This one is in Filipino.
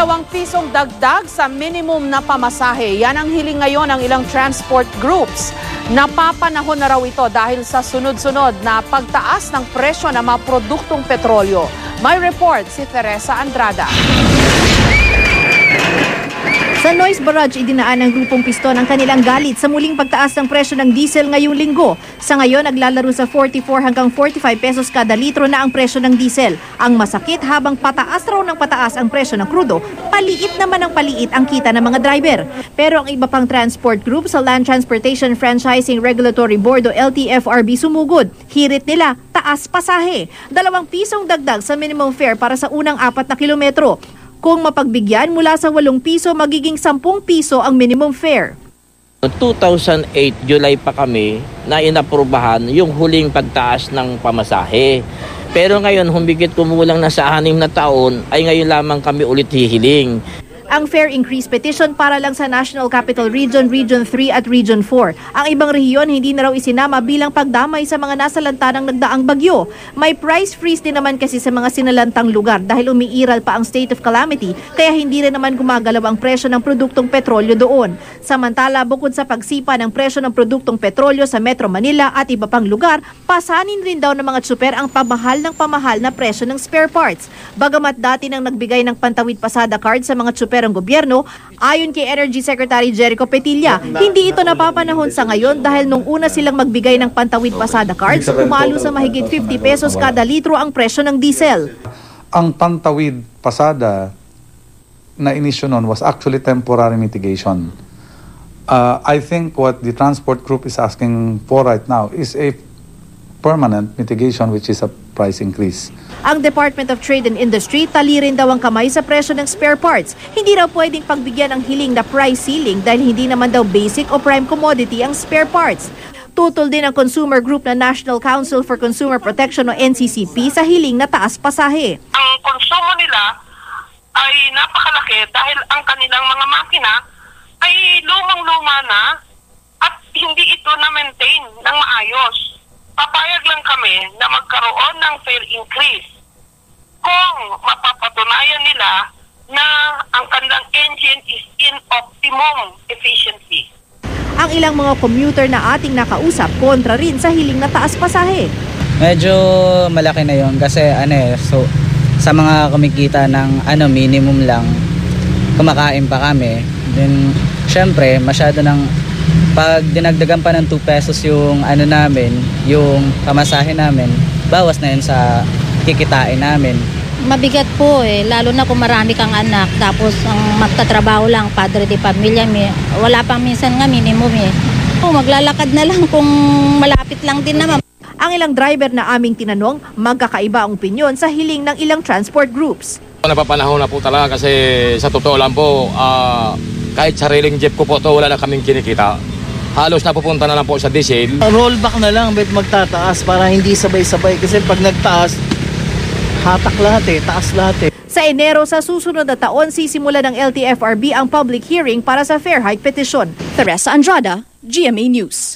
₱2 dagdag sa minimum na pamasahe. Yan ang hiling ngayon ng ilang transport groups. Napapanahon na raw ito dahil sa sunod-sunod na pagtaas ng presyo ng mga produktong petrolyo. May report si Teresa Andrada. Sa Noise Barrage, idinaan ng grupong Piston ang kanilang galit sa muling pagtaas ng presyo ng diesel ngayong linggo. Sa ngayon, naglalaro sa 44 hanggang 45 pesos kada litro na ang presyo ng diesel. Ang masakit, habang pataas raw ng pataas ang presyo ng krudo, paliit naman ang paliit ang kita ng mga driver. Pero ang iba pang transport group sa Land Transportation Franchising Regulatory Board o LTFRB sumugod. Hirit nila, taas pasahe. ₱2 dagdag sa minimum fare para sa unang 4 na kilometro. Kung mapagbigyan, mula sa ₱8 magiging ₱10 ang minimum fare. 2008, July pa kami na inaprubahan yung huling pagtaas ng pamasahe. Pero ngayon, humigit kumulang na sa 6 na taon, ay ngayon lamang kami ulit hihiling. Ang fare increase petition para lang sa National Capital Region, Region 3 at Region 4. Ang ibang rehiyon hindi na raw isinama bilang pagdamay sa mga nasalanta ng nagdaang bagyo. May price freeze din naman kasi sa mga sinalantang lugar dahil umiiral pa ang state of calamity, kaya hindi rin naman gumagalaw ang presyo ng produktong petrolyo doon. Samantala, bukod sa pagsipa ng presyo ng produktong petrolyo sa Metro Manila at iba pang lugar, pasanin rin daw ng mga tsuper ang pamahal na presyo ng spare parts. Bagamat dati nang nagbigay ng pantawid pasada card sa mga tsuper ang gobyerno, ayon kay Energy Secretary Jericho Petilla, hindi ito napapanahon sa ngayon dahil nung una silang magbigay ng pantawid pasada cards, pumalo sa mahigit 50 pesos kada litro ang presyo ng diesel. Ang pantawid pasada na inisyo noon was actually temporary mitigation. I think what the transport group is asking for right now is a permanent mitigation, which is a price increase. Ang Department of Trade and Industry, tali rin daw ang kamay sa presyo ng spare parts. Hindi raw pwedeng pagbigyan ng hiling na price ceiling dahil hindi naman daw basic o prime commodity ang spare parts. Tutol din ang consumer group na National Council for Consumer Protection o NCCP sa hiling na taas pasahe. Ang konsumo nila ay napakalaki dahil ang kanilang mga makina ay lumang-luma na at hindi ito na-maintain ng maayos. Papayag lang kami na magkaroon ng fare increase kung mapapatunayan nila na ang kanilang engine is in optimum efficiency. Ang ilang mga commuter na ating nakausap kontra rin sa hiling na taas pasahe. Medyo malaki na yon kasi so sa mga kumikita ng minimum lang, kumakain pa kami. Then syempre masyado ng pag dinagdagan pa ng 2 pesos yung namin, yung pamasahe namin, bawas na yun sa kikitain namin. Mabigat po lalo na kung marami kang anak, tapos ang magtatrabaho lang, padre de pamilya, wala pang minsan nga minimum maglalakad na lang kung malapit lang din naman. Ang ilang driver na aming tinanong, magkakaiba ang opinyon sa hiling ng ilang transport groups. Napapanahon na po talaga kasi sa totoo lang po, kahit sariling jeep ko po to, wala na kaming kinikita. Halos napupunta na lang po sa diesel. Rollback na lang, bet magtataas para hindi sabay-sabay. Kasi pag nagtaas, hatak lahat taas lahat Sa Enero sa susunod na taon, sisimula ng LTFRB ang public hearing para sa fare hike petition. Teresa Andrada, GMA News.